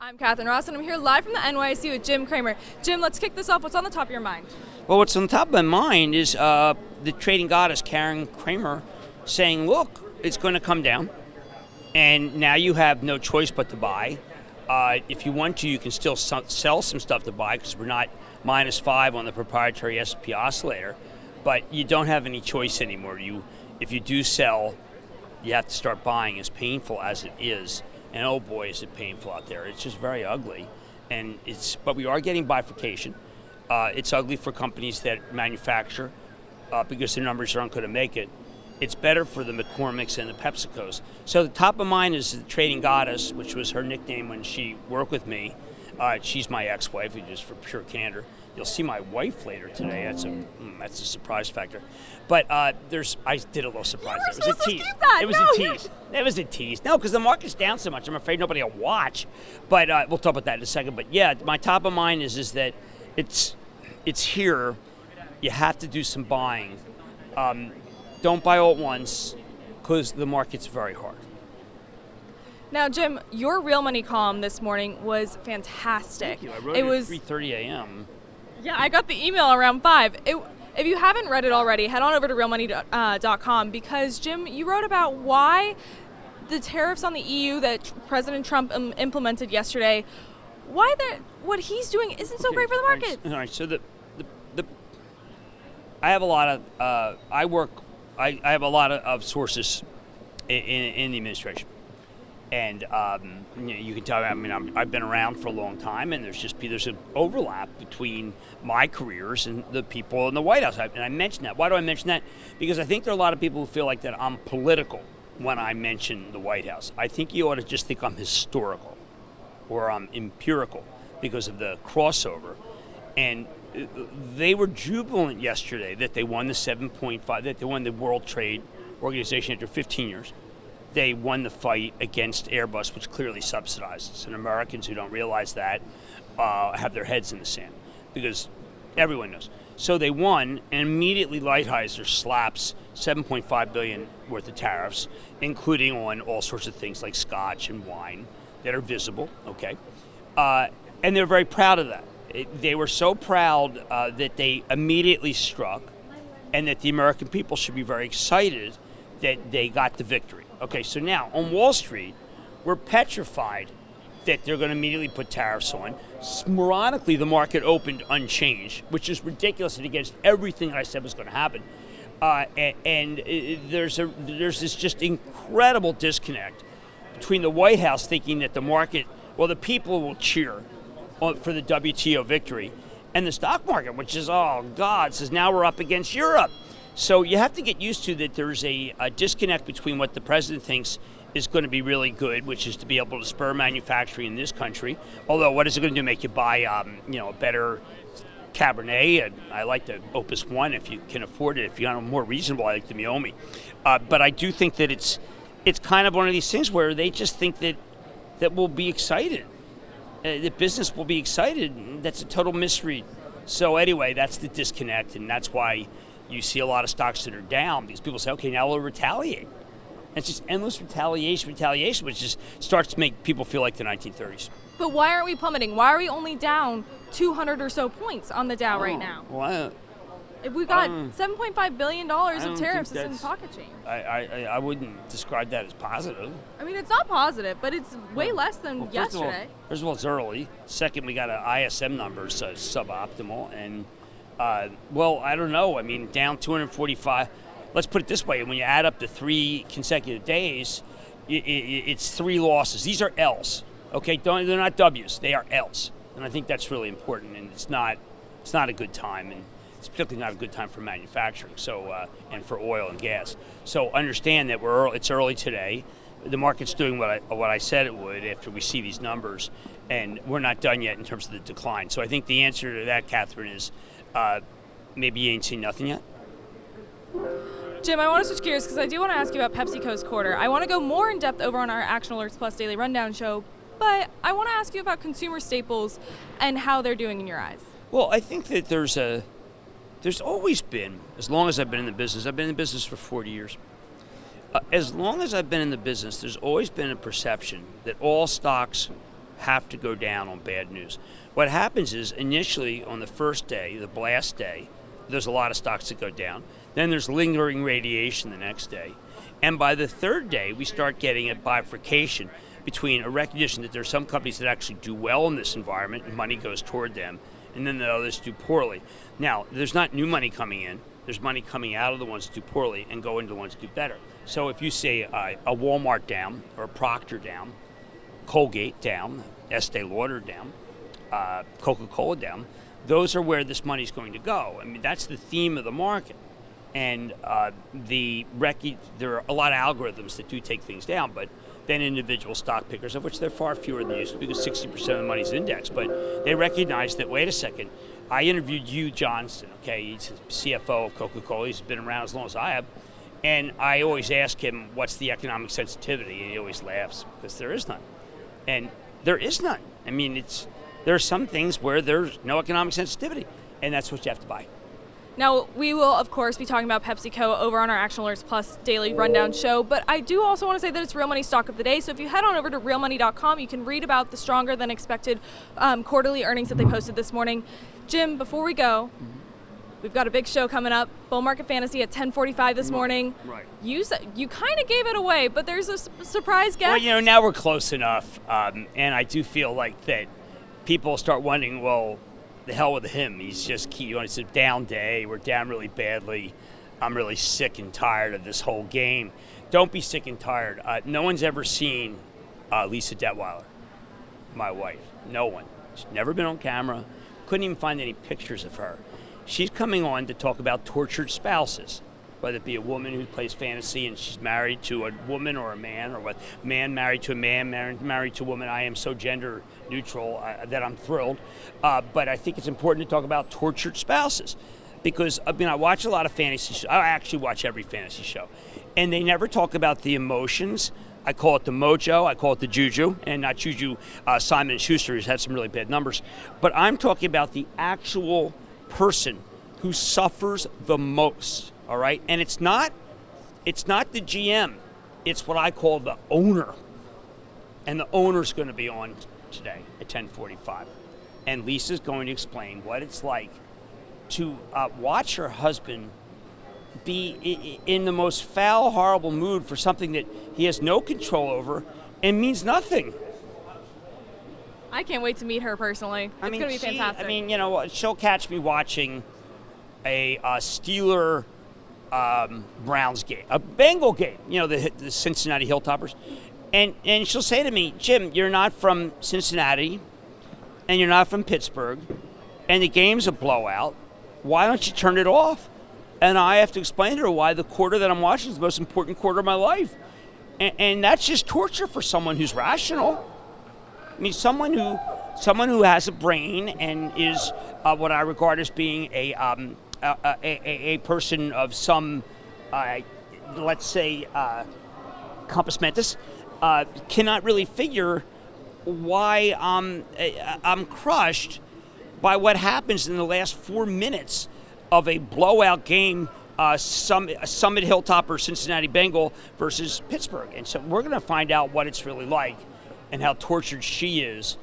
I'm Catherine Ross, and I'm here live from the NYC with Jim Cramer. Jim, let's kick this off. What's on the top of your mind? Well, what's on the top of my mind is the trading goddess, Karen Cramer, saying, look, it's going to come down, and now you have no choice but to buy. If you want to, you can still sell some stuff to buy because we're not -5 on the proprietary S&P oscillator, but you don't have any choice anymore. If you do sell, you have to start buying, as painful as it is. And oh boy, is it painful out there. It's just very ugly. But we are getting bifurcation. It's ugly for companies that manufacture because their numbers aren't going to make it. It's better for the McCormicks and the PepsiCos. So the top of mind is the trading goddess, which was her nickname when she worked with me. She's my ex-wife, just for pure candor. You'll see my wife later today. That's a surprise factor. But I did a little surprise. It was a tease. It was a tease. No, because the market's down so much, I'm afraid nobody will watch. But we'll talk about that in a second. But yeah, my top of mind is that it's here. You have to do some buying. Don't buy all at once because the market's very hard. Now, Jim, your Real Money column this morning was fantastic. Thank you. I wrote it at 3:30 a.m. Yeah, I got the email around 5. If you haven't read it already, head on over to realmoney.com because, Jim, you wrote about why the tariffs on the EU that President Trump implemented yesterday, what he's doing isn't so great for the market. All right, so I have a lot of I have a lot of sources in the administration, and you can tell. I mean, I've been around for a long time, and there's an overlap between my careers and the people in the White House. And I mention that. Why do I mention that? Because I think there are a lot of people who feel like that I'm political when I mention the White House. I think you ought to just think I'm historical or I'm empirical because of the crossover. And they were jubilant yesterday that they won the 7.5, that they won the World Trade Organization after 15 years. They won the fight against Airbus, which clearly subsidizes. And Americans who don't realize that have their heads in the sand because everyone knows. So they won, and immediately Lighthizer slaps $7.5 billion worth of tariffs, including on all sorts of things like scotch and wine that are visible, okay? And they're very proud of that. They were so proud that they immediately struck, and that the American people should be very excited that they got the victory. Okay, so now on Wall Street, we're petrified that they're going to immediately put tariffs on. Ironically, the market opened unchanged, which is ridiculous and against everything I said was going to happen. And there's this just incredible disconnect between the White House thinking that the people will cheer for the WTO victory, and the stock market, which is, oh God, says now we're up against Europe. So you have to get used to that there's a disconnect between what the president thinks is going to be really good, which is to be able to spur manufacturing in this country. Although, what is it going to do? Make you buy, a better Cabernet? And I like the Opus One if you can afford it. If you're more reasonable, I like the Meiomi. But I do think that it's kind of one of these things where they just think that we'll be excited. The business will be excited. That's a total misread. So anyway, that's the disconnect, and that's why you see a lot of stocks that are down because people say, okay, now we'll retaliate. And it's just endless retaliation, which just starts to make people feel like the 1930s. But why aren't we plummeting? Why are we only down 200 or so points on the Dow right now? Well, if we got $7.5 billion of tariffs, it's in pocket change. I wouldn't describe that as positive. I mean, it's not positive, but it's way less than yesterday. First of all, it's early. Second, we got an ISM number, so suboptimal. And, I don't know. I mean, down 245. Let's put it this way. When you add up the 3 consecutive days, it's 3 losses. These are L's, okay? They're not W's. They are L's. And I think that's really important, and it's not a good time. And it's particularly not a good time for manufacturing, and for oil and gas. So understand that it's early today. The market's doing what I said it would after we see these numbers, and we're not done yet in terms of the decline. So I think the answer to that, Catherine, is maybe you ain't seen nothing yet. Jim, I want to switch gears because I do want to ask you about PepsiCo's quarter. I want to go more in depth over on our Action Alerts Plus Daily Rundown show, but I want to ask you about consumer staples and how they're doing in your eyes. Well, I think that there's always been, as long as I've been in the business, I've been in the business for 40 years. As long as I've been in the business, there's always been a perception that all stocks have to go down on bad news. What happens is initially on the first day, the blast day, there's a lot of stocks that go down. Then there's lingering radiation the next day. And by the third day, we start getting a bifurcation between a recognition that there are some companies that actually do well in this environment and money goes toward them, and then the others do poorly. Now, there's not new money coming in. There's money coming out of the ones that do poorly and go into the ones that do better. So if you say a Walmart down, or a Procter down, Colgate down, Estee Lauder down, Coca-Cola down, those are where this money's going to go. I mean, that's the theme of the market. And there are a lot of algorithms that do take things down, but then individual stock pickers, of which there are far fewer than used to, because 60% of the money's indexed. But they recognize that, wait a second, I interviewed Hugh Johnston, okay, he's the CFO of Coca-Cola, he's been around as long as I have, and I always ask him, what's the economic sensitivity? And he always laughs, because there is none. And there is none. I mean, there are some things where there's no economic sensitivity, and that's what you have to buy. Now, we will, of course, be talking about PepsiCo over on our Action Alerts Plus Daily Rundown show, but I do also want to say that it's Real Money Stock of the Day, so if you head on over to realmoney.com, you can read about the stronger than expected quarterly earnings that they posted this morning. Jim, before we go, we've got a big show coming up, Bull Market Fantasy at 10:45 this morning. Right. You kind of gave it away, but there's a surprise guest. Well, now we're close enough, and I do feel like that people start wondering, well, the hell with him. It's a down day. We're down really badly. I'm really sick and tired of this whole game. Don't be sick and tired. No one's ever seen Lisa Detweiler, my wife. No one. She's never been on camera. Couldn't even find any pictures of her. She's coming on to talk about tortured spouses, whether it be a woman who plays fantasy and she's married to a woman or a man, or what man married to a man, married to a woman. I am so gender neutral that I'm thrilled. But I think it's important to talk about tortured spouses, because I watch a lot of fantasy shows. I actually watch every fantasy show, and they never talk about the emotions. I call it the mojo, I call it the juju, and not juju Simon & Schuster, who's had some really bad numbers. But I'm talking about the actual person who suffers the most. All right, and it's not the GM, it's what I call the owner, and the owner's going to be on today at 10:45, and Lisa's going to explain what it's like to watch her husband be in the most foul, horrible mood for something that he has no control over and means nothing. I can't wait to meet her personally. It's going to be fantastic. She'll catch me watching a Steeler Browns game, a Bengal game, the Cincinnati Hilltoppers, and she'll say to me, Jim, you're not from Cincinnati, and you're not from Pittsburgh, and the game's a blowout. Why don't you turn it off? And I have to explain to her why the quarter that I'm watching is the most important quarter of my life, and that's just torture for someone who's rational. I mean, someone who has a brain and is what I regard as being a person of some, let's say, compos mentis, cannot really figure why I'm crushed by what happens in the last 4 minutes of a blowout game, Summit Hilltopper Cincinnati Bengal versus Pittsburgh. And so we're going to find out what it's really like and how tortured she is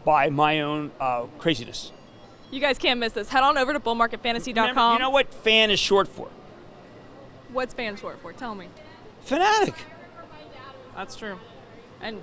by my own craziness. You guys can't miss this. Head on over to bullmarketfantasy.com. Remember, you know what fan is short for? What's fan short for? Tell me. Fanatic. That's true. And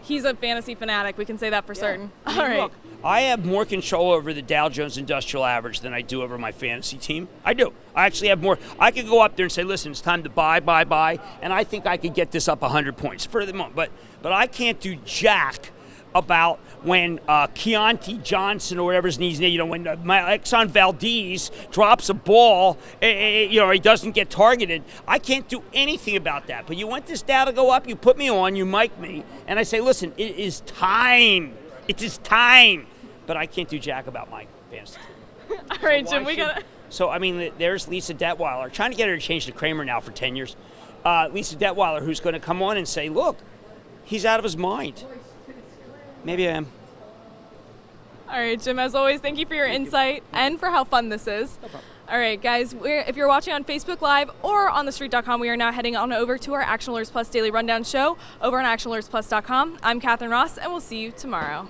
he's a fantasy fanatic. We can say that for certain. All right. Look, I have more control over the Dow Jones Industrial Average than I do over my fantasy team. I do. I actually have more. I could go up there and say, listen, it's time to buy, and I think I could get this up 100 points for the moment. But I can't do jack about when Keontae Johnson or whatever his name, when my Exxon Valdez drops a ball, he doesn't get targeted. I can't do anything about that. But you want this Dow to go up, you put me on, you mic me, and I say, listen, it is time. It is time. But I can't do jack about my fantasy. All right, Jim, we got to... So, there's Lisa Detweiler. Trying to get her to change to Cramer now for 10 years. Lisa Detweiler, who's going to come on and say, look, he's out of his mind. Maybe I am. All right, Jim, as always, thank you for your insight and for how fun this is. No problem. All right, guys, if you're watching on Facebook Live or on TheStreet.com, we are now heading on over to our Action Alerts Plus Daily Rundown show over on ActionAlertsPlus.com. I'm Catherine Ross, and we'll see you tomorrow.